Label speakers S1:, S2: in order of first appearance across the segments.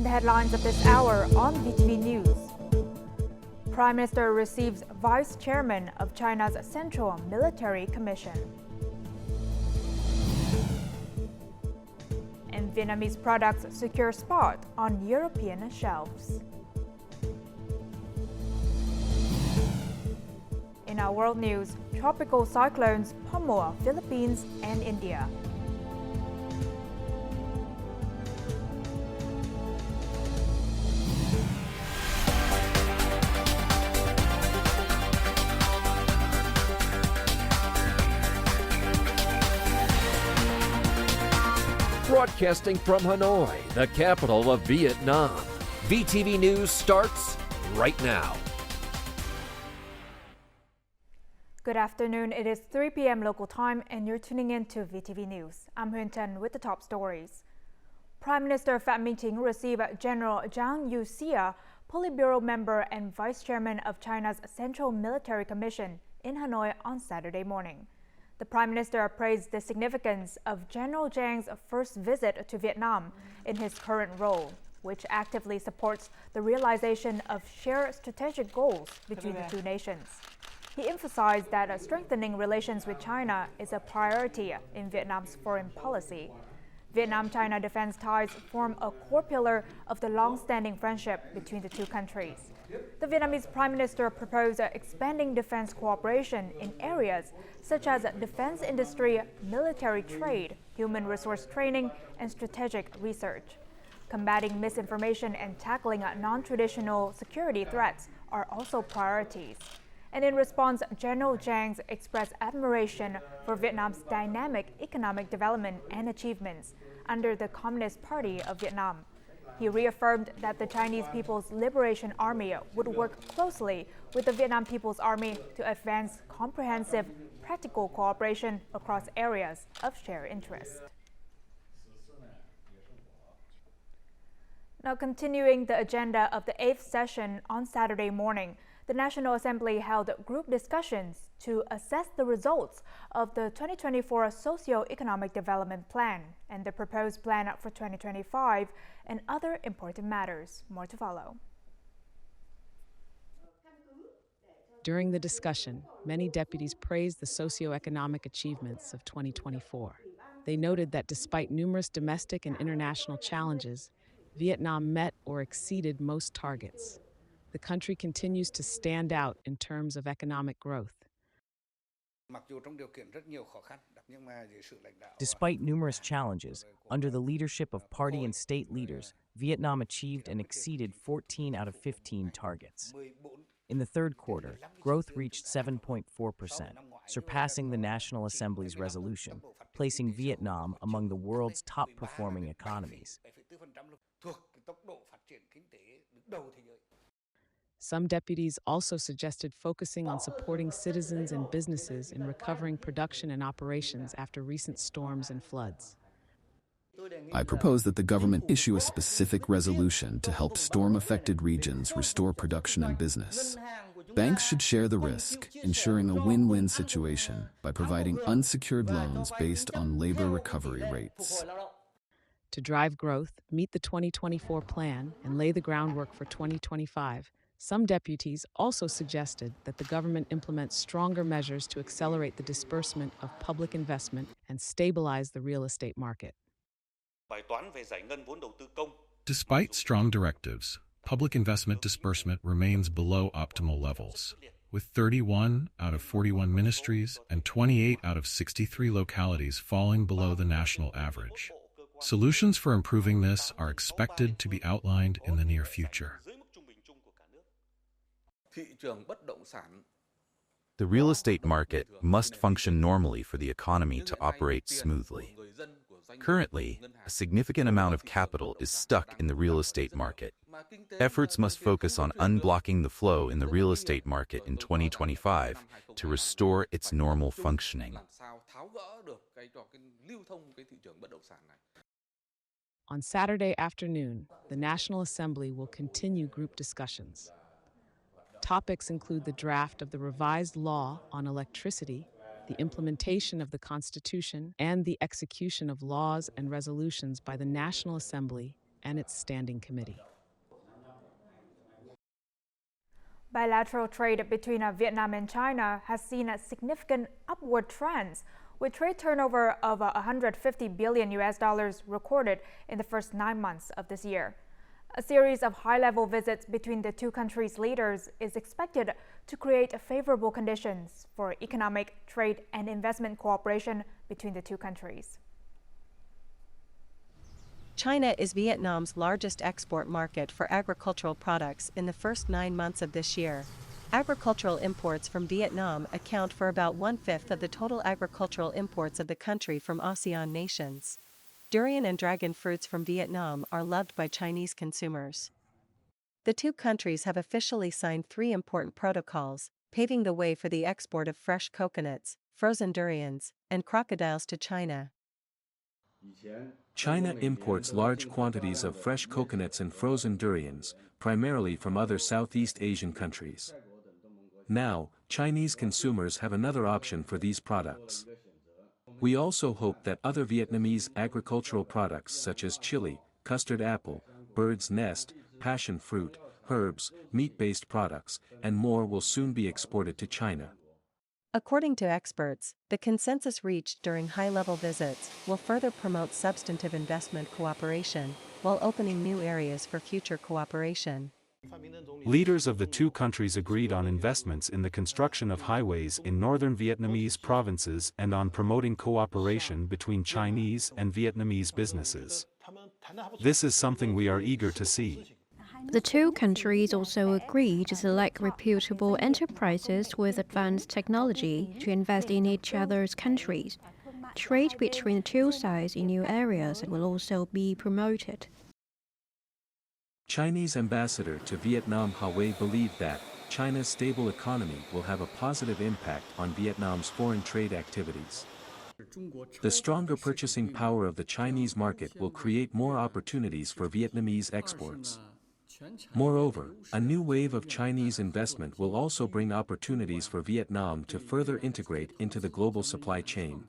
S1: the headlines of this hour on VTV News. Prime Minister receives Vice Chairman of China's Central Military Commission. And Vietnamese products secure spot on European shelves. In our world news, tropical cyclones pummel Philippines and India.
S2: Broadcasting from Hanoi, the capital of Vietnam. VTV News starts right now.
S1: Good afternoon. It is 3 p.m. local time and you're tuning in to VTV News. I'm Huynh Trân with the top stories. Prime Minister Phạm Minh Chính received General Zhang Yuxia, Politburo member and Vice Chairman of China's Central Military Commission, in Hanoi on Saturday morning. The Prime Minister praised the significance of General Zhang's first visit to Vietnam in his current role, which actively supports the realization of shared strategic goals between the two nations. He emphasized that strengthening relations with China is a priority in Vietnam's foreign policy. Vietnam-China defense ties form a core pillar of the long-standing friendship between the two countries. The Vietnamese Prime Minister proposed expanding defense cooperation in areas such as defense industry, military trade, human resource training, and strategic research. Combating misinformation and tackling non-traditional security threats are also priorities. And in response, General Zhang expressed admiration for Vietnam's dynamic economic development and achievements under the Communist Party of Vietnam. He reaffirmed that the Chinese People's Liberation Army would work closely with the Vietnam People's Army to advance comprehensive, practical cooperation across areas of shared interest. Now, continuing the agenda of the 8th session on Saturday morning, the National Assembly held group discussions to assess the results of the 2024 Socio-Economic Development Plan and the proposed plan for 2025 and other important matters. More to follow.
S3: During the discussion, many deputies praised the socio-economic achievements of 2024. They noted that despite numerous domestic and international challenges, Vietnam met or exceeded most targets. The country continues to stand out in terms of economic growth.
S4: Despite numerous challenges, under the leadership of party and state leaders, Vietnam achieved and exceeded 14 out of 15 targets. In the third quarter, growth reached 7.4%, surpassing the National Assembly's resolution, placing Vietnam among the world's top-performing economies.
S3: Some deputies also suggested focusing on supporting citizens and businesses in recovering production and operations after recent storms and floods.
S5: I propose that the government issue a specific resolution to help storm-affected regions restore production and business. Banks should share the risk, ensuring a win-win situation by providing unsecured loans based on labor recovery rates.
S3: To drive growth, meet the 2024 plan, and lay the groundwork for 2025, some deputies also suggested that the government implement stronger measures to accelerate the disbursement of public investment and stabilize the real estate market.
S6: Despite strong directives, public investment disbursement remains below optimal levels, with 31 out of 41 ministries and 28 out of 63 localities falling below the national average. Solutions for improving this are expected to be outlined in the near future.
S7: The real estate market must function normally for the economy to operate smoothly. Currently, a significant amount of capital is stuck in the real estate market. Efforts must focus on unblocking the flow in the real estate market in 2025 to restore its normal functioning.
S3: On Saturday afternoon, the National Assembly will continue group discussions. Topics include the draft of the revised law on electricity, the implementation of the Constitution, and the execution of laws and resolutions by the National Assembly and its standing committee.
S1: Bilateral trade between Vietnam and China has seen a significant upward trends, with trade turnover of $150 billion recorded in the first 9 months of this year. A series of high-level visits between the two countries' leaders is expected to create favorable conditions for economic, trade, and investment cooperation between the two countries.
S8: China is Vietnam's largest export market for agricultural products in the first 9 months of this year. Agricultural imports from Vietnam account for about 1/5 of the total agricultural imports of the country from ASEAN nations. Durian and dragon fruits from Vietnam are loved by Chinese consumers. The two countries have officially signed 3 important protocols, paving the way for the export of fresh coconuts, frozen durians, and crocodiles to China.
S9: China imports large quantities of fresh coconuts and frozen durians, primarily from other Southeast Asian countries. Now, Chinese consumers have another option for these products. We also hope that other Vietnamese agricultural products such as chili, custard apple, bird's nest, passion fruit, herbs, meat-based products, and more will soon be exported to China.
S8: According to experts, the consensus reached during high-level visits will further promote substantive investment cooperation, while opening new areas for future cooperation.
S10: Leaders of the two countries agreed on investments in the construction of highways in northern Vietnamese provinces and on promoting cooperation between Chinese and Vietnamese businesses. This is something we are eager to see.
S11: The two countries also agreed to select reputable enterprises with advanced technology to invest in each other's countries. Trade between the two sides in new areas will also be promoted.
S9: Chinese ambassador to Vietnam Hue believed that China's stable economy will have a positive impact on Vietnam's foreign trade activities. The stronger purchasing power of the Chinese market will create more opportunities for Vietnamese exports. Moreover, a new wave of Chinese investment will also bring opportunities for Vietnam to further integrate into the global supply chain.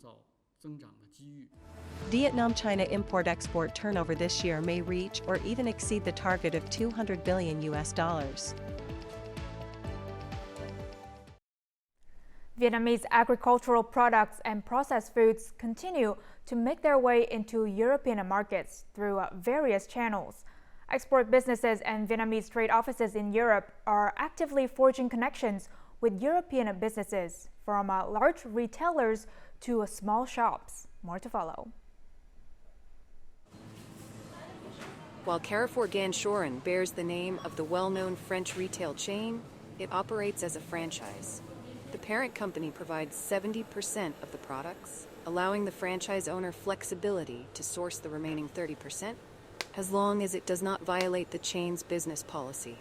S8: Vietnam-China import-export turnover this year may reach or even exceed the target of $200 billion.
S1: Vietnamese agricultural products and processed foods continue to make their way into European markets through various channels. Export businesses and Vietnamese trade offices in Europe are actively forging connections with European businesses, from large retailers to small shops. More to follow.
S12: While Carrefour Ganchorin bears the name of the well-known French retail chain, it operates as a franchise. The parent company provides 70% of the products, allowing the franchise owner flexibility to source the remaining 30%, as long as it does not violate the chain's business policy.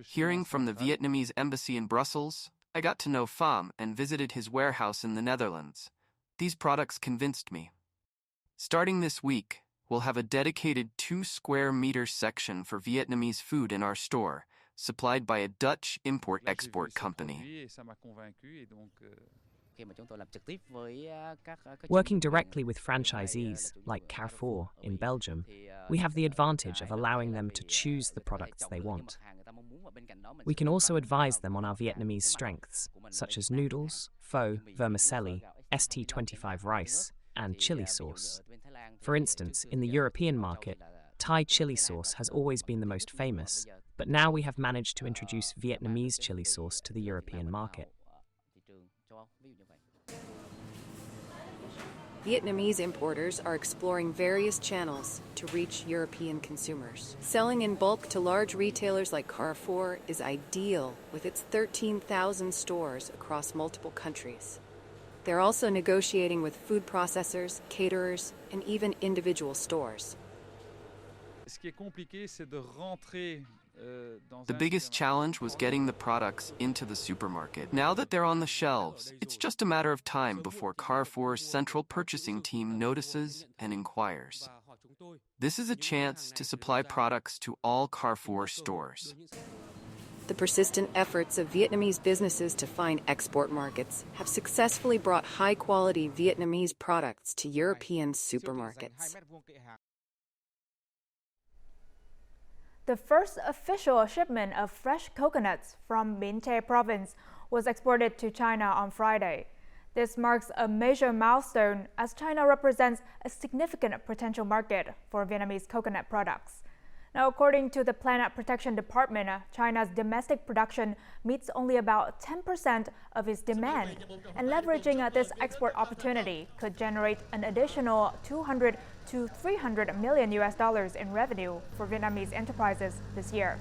S13: Hearing from the Vietnamese embassy in Brussels, I got to know Pham and visited his warehouse in the Netherlands. These products convinced me. Starting this week, we'll have a dedicated 2-square-meter section for Vietnamese food in our store, supplied by a Dutch import-export company.
S4: Working directly with franchisees, like Carrefour in Belgium, we have the advantage of allowing them to choose the products they want. We can also advise them on our Vietnamese strengths, such as noodles, pho, vermicelli, ST25 rice, and chili sauce. For instance, in the European market, Thai chili sauce has always been the most famous, but now we have managed to introduce Vietnamese chili sauce to the European market.
S12: Vietnamese importers are exploring various channels to reach European consumers. Selling in bulk to large retailers like Carrefour is ideal with its 13,000 stores across multiple countries. They're also negotiating with food processors, caterers, and even individual stores.
S13: The biggest challenge was getting the products into the supermarket. Now that they're on the shelves, it's just a matter of time before Carrefour's central purchasing team notices and inquires. This is a chance to supply products to all Carrefour stores.
S12: The persistent efforts of Vietnamese businesses to find export markets have successfully brought high-quality Vietnamese products to European supermarkets.
S1: The first official shipment of fresh coconuts from Binh province was exported to China on Friday. This marks a major milestone as China represents a significant potential market for Vietnamese coconut products. Now, according to the Planet Protection Department, China's domestic production meets only about 10% of its demand, and leveraging this export opportunity could generate an additional $200 to $300 million in revenue for Vietnamese enterprises this year.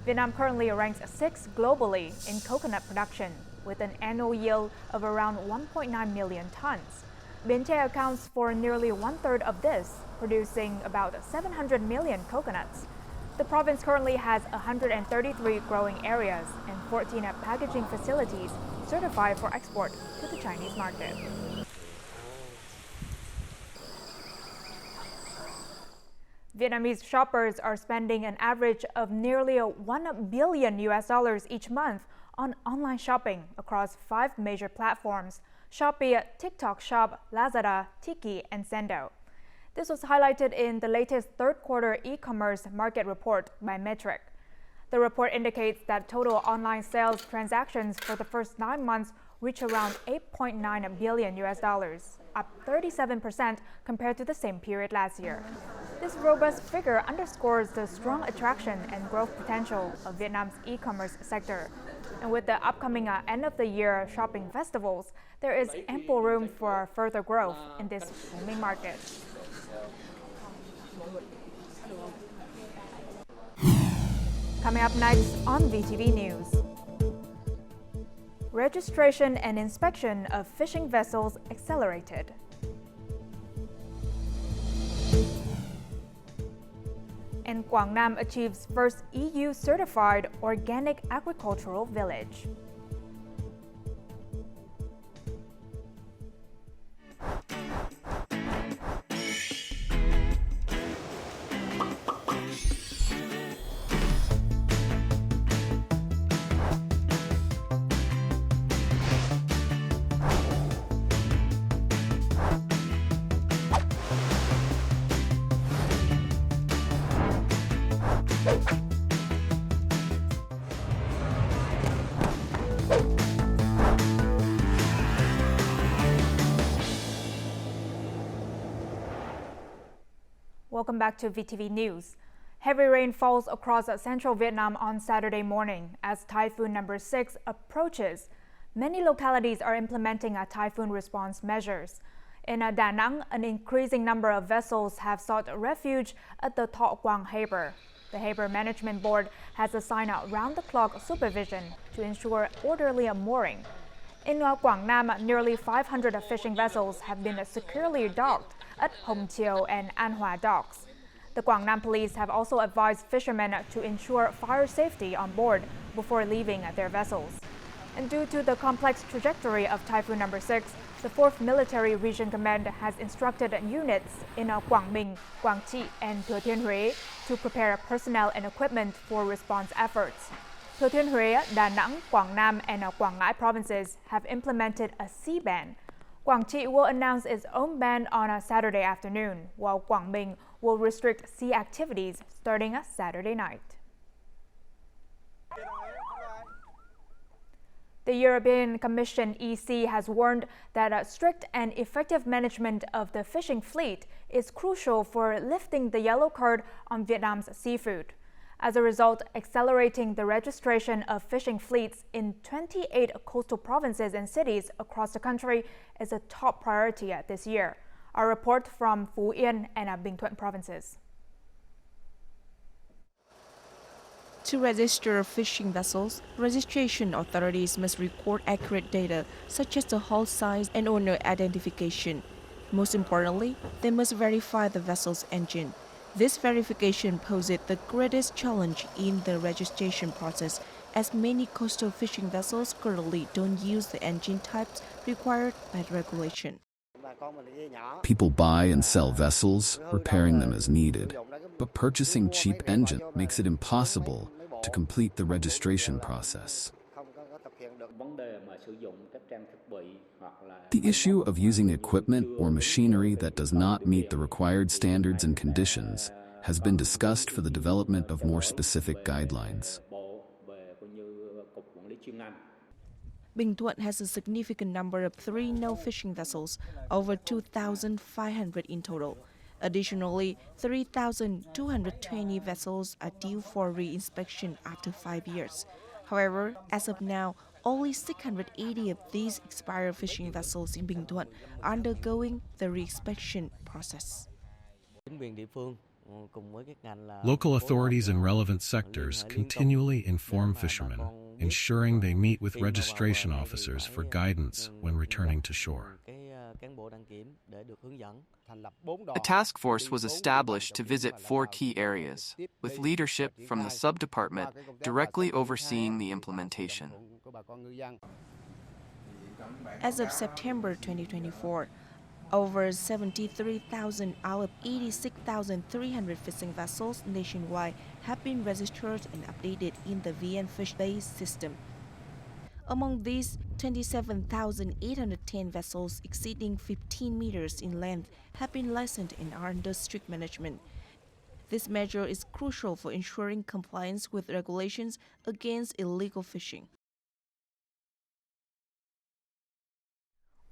S1: Vietnam currently ranks 6th globally in coconut production, with an annual yield of around 1.9 million tons. Binh accounts for nearly one-third of this, producing about 700 million coconuts. The province currently has 133 growing areas and 14 packaging facilities certified for export to the Chinese market. Vietnamese shoppers are spending an average of nearly $1 billion each month on online shopping across 5 major platforms: Shopee, TikTok Shop, Lazada, Tiki, and Sendo. This was highlighted in the latest third quarter e-commerce market report by Metric. The report indicates that total online sales transactions for the first 9 months reach around $8.9 billion, up 37% compared to the same period last year. This robust figure underscores the strong attraction and growth potential of Vietnam's e-commerce sector. And with the upcoming end of the year shopping festivals, there is ample room for further growth in this booming market. Coming up next on VTV News. Registration and inspection of fishing vessels accelerated. And Quảng Nam achieves first EU-certified organic agricultural village. Welcome back to VTV News. Heavy rain falls across central Vietnam on Saturday morning as Typhoon number 6 approaches. Many localities are implementing typhoon response measures. In Da Nang, an increasing number of vessels have sought refuge at the Tho Quang Harbour. The Harbour Management Board has assigned round-the-clock supervision to ensure orderly mooring. In Quảng Nam, nearly 500 fishing vessels have been securely docked at Hồng Chieu and An Hoa docks. The Quảng Nam police have also advised fishermen to ensure fire safety on board before leaving their vessels. And due to the complex trajectory of Typhoon number 6, the 4th Military Region Command has instructed units in Quảng Bình, Quảng Trị, and Thừa Thiên Huế to prepare personnel and equipment for response efforts. Thừa Thiên Huế, Da Nang, Quảng Nam, and Quảng Ngãi provinces have implemented a sea ban. Quảng Trị will announce its own ban on a Saturday afternoon, while Quảng Bình will restrict sea activities starting Saturday night. The European Commission EC has warned that strict and effective management of the fishing fleet is crucial for lifting the yellow card on Vietnam's seafood. As a result, accelerating the registration of fishing fleets in 28 coastal provinces and cities across the country is a top priority this year. Our report from Phú Yên and Bình Thuận provinces.
S14: To register fishing vessels, registration authorities must record accurate data such as the hull size and owner identification. Most importantly, they must verify the vessel's engine. This verification poses the greatest challenge in the registration process, as many coastal fishing vessels currently don't use the engine types required by the regulation.
S5: People buy and sell vessels, repairing them as needed. But purchasing cheap engine makes it impossible to complete the registration process. The issue of using equipment or machinery that does not meet the required standards and conditions has been discussed for the development of more specific guidelines.
S14: Bình Thuận has a significant number of 3 no-fishing vessels, over 2,500 in total. Additionally, 3,220 vessels are due for re-inspection after 5 years. However, as of now, only 680 of these expired fishing vessels in Bình Thuận are undergoing the re-inspection process.
S6: Local authorities in relevant sectors continually inform fishermen, ensuring they meet with registration officers for guidance when returning to shore.
S13: A task force was established to visit 4 key areas, with leadership from the sub-department directly overseeing the implementation.
S14: As of September 2024, over 73,000 out of 86,300 fishing vessels nationwide have been registered and updated in the VN-Fish-based system. Among these, 27,810 vessels exceeding 15 meters in length have been licensed and are under strict management. This measure is crucial for ensuring compliance with regulations against illegal fishing.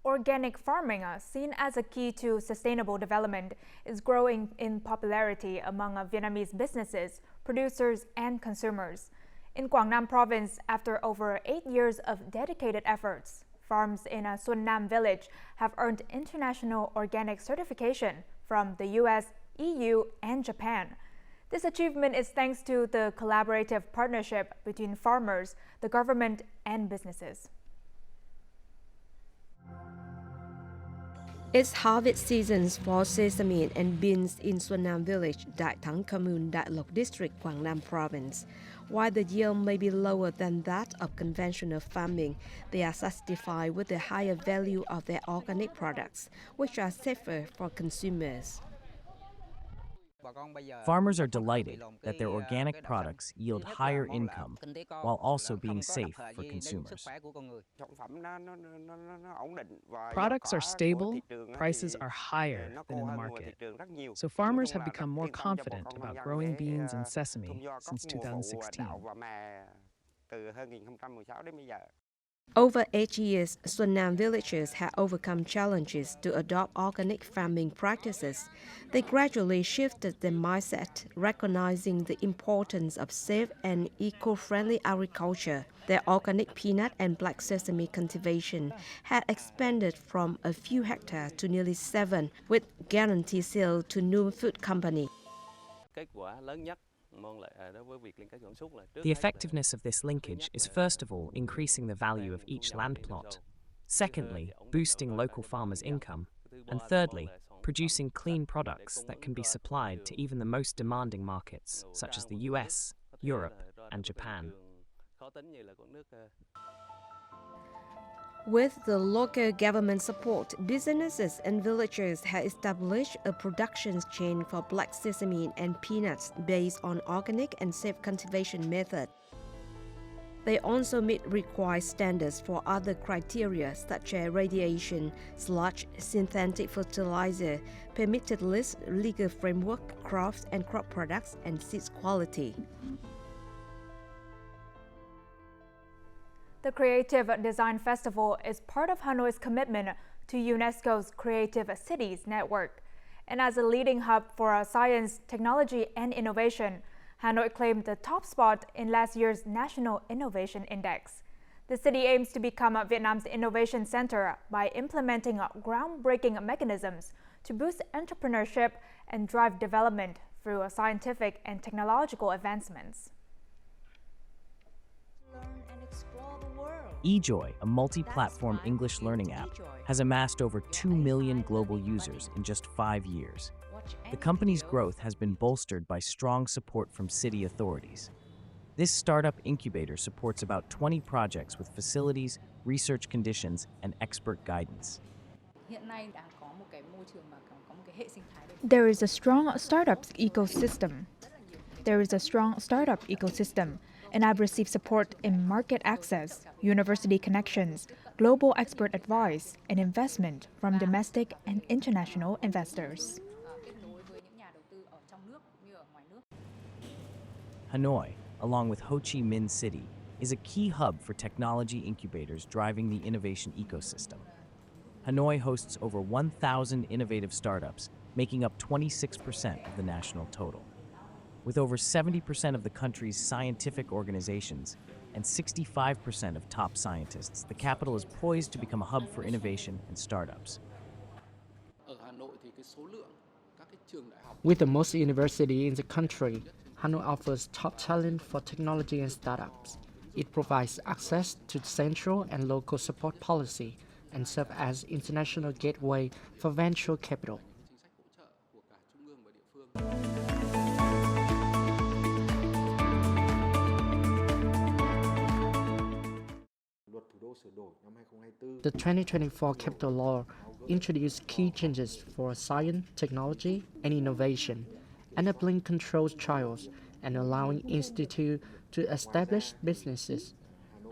S1: Organic farming, seen as a key to sustainable development, is growing in popularity among Vietnamese businesses, producers, and consumers. In Quảng Nam province, after over 8 years of dedicated efforts, farms in Xuân Nam village have earned international organic certification from the US, EU, and Japan. This achievement is thanks to the collaborative partnership between farmers, the government, and businesses.
S15: It's harvest seasons for sesame and beans in Xuân Nam village, Đại Thắng commune, Đại Lộc district, Quảng Nam province. While the yield may be lower than that of conventional farming, they are satisfied with the higher value of their organic products, which are safer for consumers.
S4: Farmers are delighted that their organic products yield higher income while also being safe for consumers.
S3: Products are stable, prices are higher than in the market. So farmers have become more confident about growing beans and sesame since 2016.
S15: Over 8 years, Xuân Nam villagers have overcome challenges to adopt organic farming practices. They gradually shifted their mindset, recognizing the importance of safe and eco-friendly agriculture. Their organic peanut and black sesame cultivation had expanded from a few hectares to nearly 7, with guaranteed sale to new food company.
S4: The effectiveness of this linkage is first of all increasing the value of each land plot, secondly, boosting local farmers' income, and thirdly, producing clean products that can be supplied to even the most demanding markets, such as the US, Europe, and Japan.
S15: With the local government support, businesses and villagers have established a production chain for black sesame and peanuts based on organic and safe cultivation methods. They also meet required standards for other criteria such as radiation, sludge, synthetic fertilizer, permitted list, legal framework, crops and crop products, and seeds quality.
S1: The Creative Design Festival is part of Hanoi's commitment to UNESCO's Creative Cities Network. And as a leading hub for science, technology, and innovation, Hanoi claimed the top spot in last year's National Innovation Index. The city aims to become Vietnam's innovation center by implementing groundbreaking mechanisms to boost entrepreneurship and drive development through scientific and technological advancements.
S4: eJoy, a multi-platform English learning app, has amassed over 2 million global users in just 5 years. The company's growth has been bolstered by strong support from city authorities. This startup incubator supports about 20 projects with facilities, research conditions, and expert guidance.
S1: There is a strong startups ecosystem. there is a strong startup ecosystem, and I've received support in market access, university connections, global expert advice, and investment from domestic and international investors.
S4: Hanoi, along with Ho Chi Minh City, is a key hub for technology incubators driving the innovation ecosystem. Hanoi hosts over 1,000 innovative startups, making up 26% of the national total. With over 70% of the country's scientific organizations and 65% of top scientists, the capital is poised to become a hub for innovation and startups.
S16: With the most universities in the country, Hano offers top talent for technology and startups. It provides access to central and local support policy and serves as international gateway for venture capital. The 2024 Capital Law introduced key changes for science, technology, and innovation, enabling controlled trials and allowing institutes to establish businesses.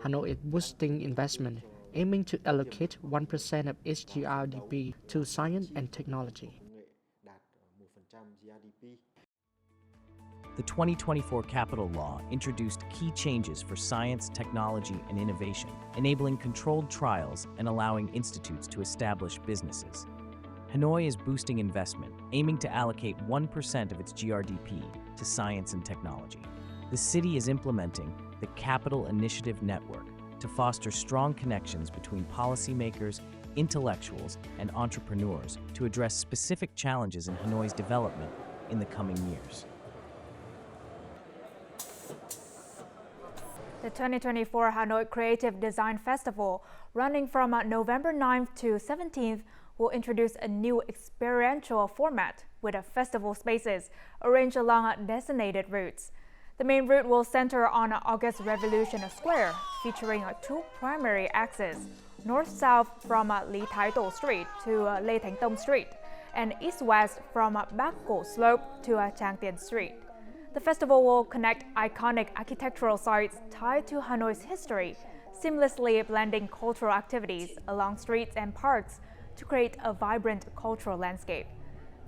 S16: Hanoi is boosting investment, aiming to allocate 1% of its GRDP to science and technology.
S4: The 2024 Capital Law introduced key changes for science, technology, and innovation, enabling controlled trials and allowing institutes to establish businesses. Hanoi is boosting investment, aiming to allocate 1% of its GRDP to science and technology. The city is implementing the Capital Initiative Network to foster strong connections between policymakers, intellectuals, and entrepreneurs to address specific challenges in Hanoi's development in the coming years.
S1: The 2024 Hanoi Creative Design Festival, running from November 9th to 17th, will introduce a new experiential format with festival spaces arranged along designated routes. The main route will center on August Revolution Square, featuring two primary axes, north-south from Lý Thái Tổ Street to Lê Thánh Tông Street, and east-west from Bắc Cổ Slope to Trang Tiền Street. The festival will connect iconic architectural sites tied to Hanoi's history, seamlessly blending cultural activities along streets and parks to create a vibrant cultural landscape.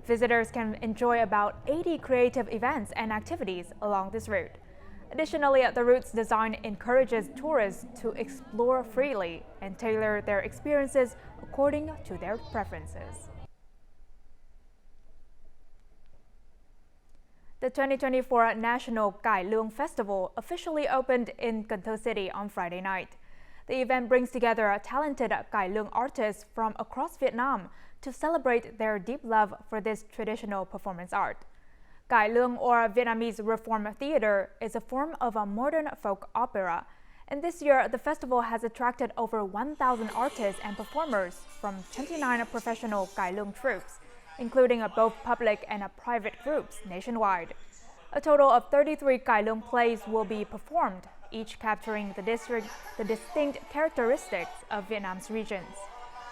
S1: Visitors can enjoy about 80 creative events and activities along this route. Additionally, the route's design encourages tourists to explore freely and tailor their experiences according to their preferences. The 2024 National Cải Lương Festival officially opened in Cần Thơ City on Friday night. The event brings together talented cải lương artists from across Vietnam to celebrate their deep love for this traditional performance art. Cải lương, or Vietnamese Reform Theater, is a form of a modern folk opera, and this year the festival has attracted over 1,000 artists and performers from 29 professional cải lương troupes, including both public and private groups nationwide. A total of 33 cải lương plays will be performed, each capturing the distinct characteristics of Vietnam's regions.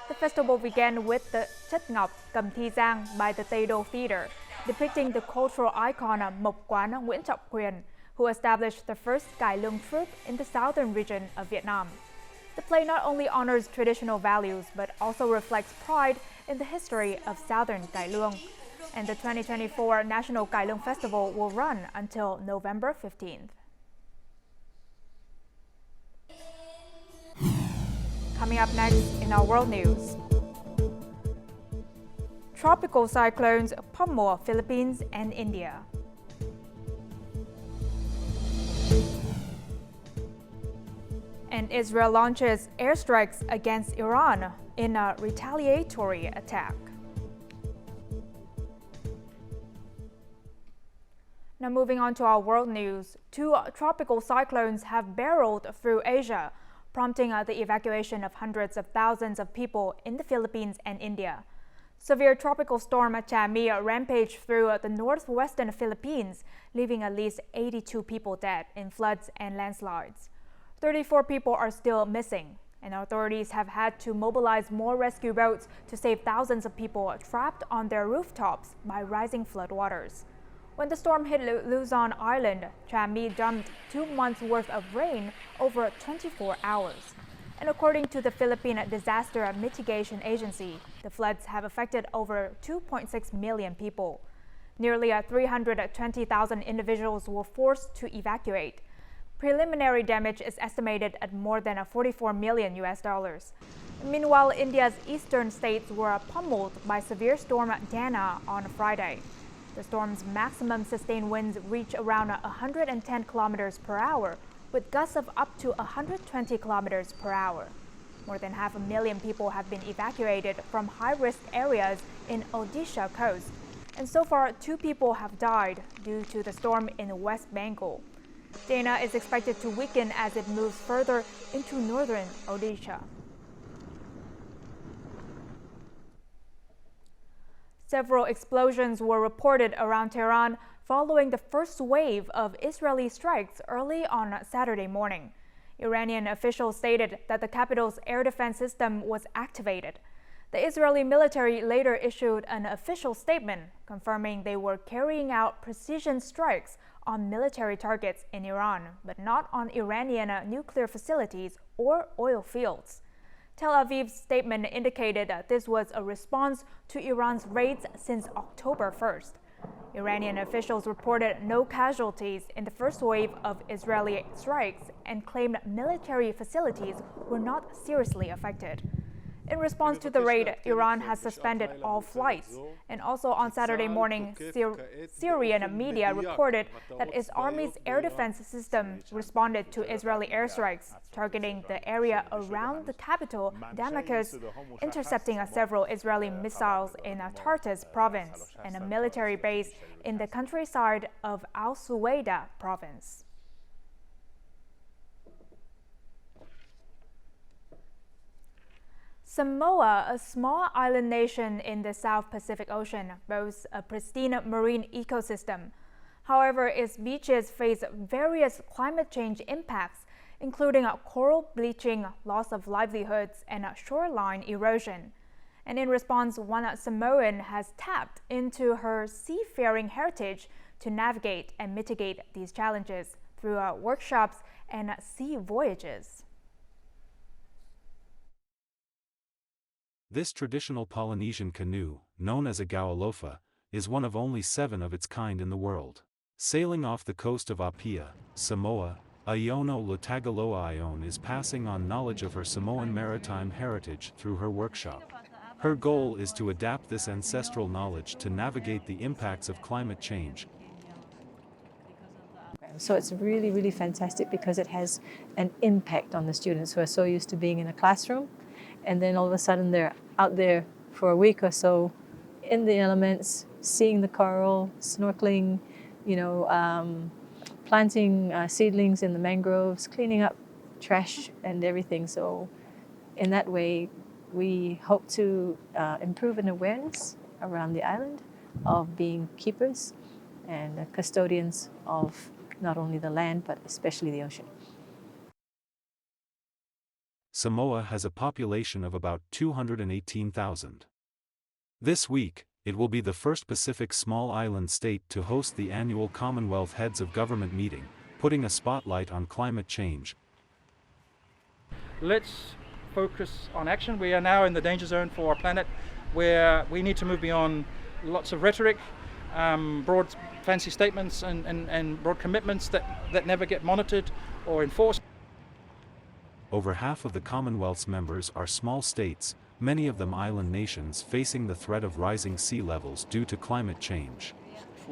S1: The festival began with the Chất Ngọc Cầm Thi Giang by the Tây Đô Theater, depicting the cultural icon Mộc Quán Nguyễn Trọng Quyền, who established the first cải lương troupe in the southern region of Vietnam. The play not only honors traditional values, but also reflects pride in the history of Southern Cải Lương. And the 2024 National Cải Lương Festival will run until November 15th. Coming up next in our world news. Tropical cyclones pummel Philippines and India. And Israel launches airstrikes against Iran in a retaliatory attack. Now moving on to our world news. Two tropical cyclones have barreled through Asia, prompting the evacuation of hundreds of thousands of people in the Philippines and India. Severe tropical storm Chami rampaged through the northwestern Philippines, leaving at least 82 people dead in floods and landslides. 34 people are still missing, and authorities have had to mobilize more rescue boats to save thousands of people trapped on their rooftops by rising floodwaters. When the storm hit Luzon Island, Chami dumped 2 months' worth of rain over 24 hours. And according to the Philippine Disaster Mitigation Agency, the floods have affected over 2.6 million people. Nearly 320,000 individuals were forced to evacuate. Preliminary damage is estimated at more than $44 million. Meanwhile, India's eastern states were pummeled by severe storm Dana on Friday. The storm's maximum sustained winds reach around 110 kilometers per hour, with gusts of up to 120 kilometers per hour. More than 500,000 people have been evacuated from high-risk areas in Odisha coast, and so far 2 people have died due to the storm in West Bengal. Dana is expected to weaken as it moves further into northern Odisha. Several explosions were reported around Tehran following the first wave of Israeli strikes early on Saturday morning. Iranian officials stated that the capital's air defense system was activated. The Israeli military later issued an official statement confirming they were carrying out precision strikes on military targets in Iran, but not on Iranian nuclear facilities or oil fields. Tel Aviv's statement indicated that this was a response to Iran's raids since October 1st. Iranian officials reported no casualties in the first wave of Israeli strikes and claimed military facilities were not seriously affected. In response to the raid, Iran has suspended all flights. And also on Saturday morning, Syrian media reported that its army's air defense system responded to Israeli airstrikes, targeting the area around the capital, Damascus, intercepting several Israeli missiles in Tartus province and a military base in the countryside of Al-Suwaida province. Samoa, a small island nation in the South Pacific Ocean, boasts a pristine marine ecosystem. However, its beaches face various climate change impacts, including coral bleaching, loss of livelihoods, and shoreline erosion. And in response, one Samoan has tapped into her seafaring heritage to navigate and mitigate these challenges through workshops and sea voyages.
S10: This traditional Polynesian canoe, known as a gaualofa, is one of only 7 of its kind in the world. Sailing off the coast of Apia, Samoa, Aiono Latagaloa Ione is passing on knowledge of her Samoan maritime heritage through her workshop. Her goal is to adapt this ancestral knowledge to navigate the impacts of climate change.
S17: So it's really, really fantastic because it has an impact on the students who are so used to being in a classroom. And then all of a sudden they're out there for a week or so in the elements, seeing the coral, snorkeling, planting seedlings in the mangroves, cleaning up trash and everything. So in that way, we hope to improve an awareness around the island of being keepers and custodians of not only the land, but especially the ocean.
S10: Samoa has a population of about 218,000. This week, it will be the first Pacific small island state to host the annual Commonwealth Heads of Government meeting, putting a spotlight on climate change.
S18: Let's focus on action. We are now in the danger zone for our planet, where we need to move beyond lots of rhetoric, broad fancy statements and broad commitments that never get monitored or enforced.
S10: Over half of the Commonwealth's members are small states, many of them island nations facing the threat of rising sea levels due to climate change.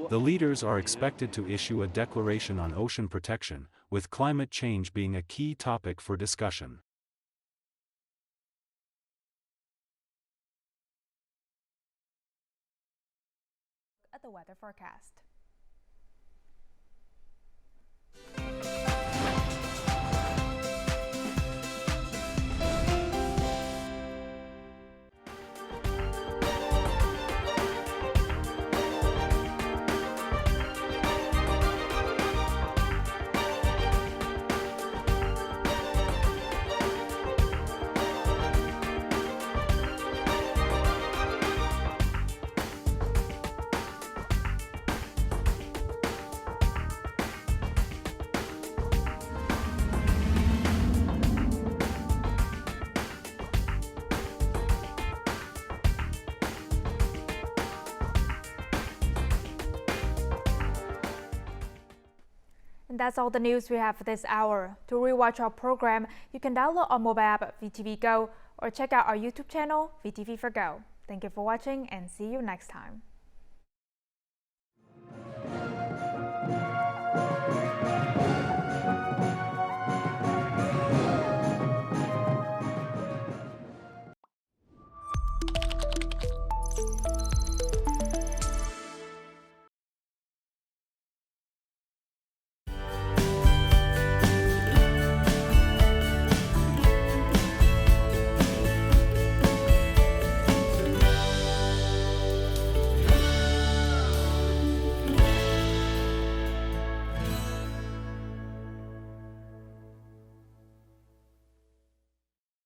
S10: The leaders are expected to issue a declaration on ocean protection, with climate change being a key topic for discussion.
S1: At the weather forecast. And that's all the news we have for this hour. To rewatch our program, you can download our mobile app VTVgo or check out our YouTube channel VTV4Go. Thank you for watching and see you next time.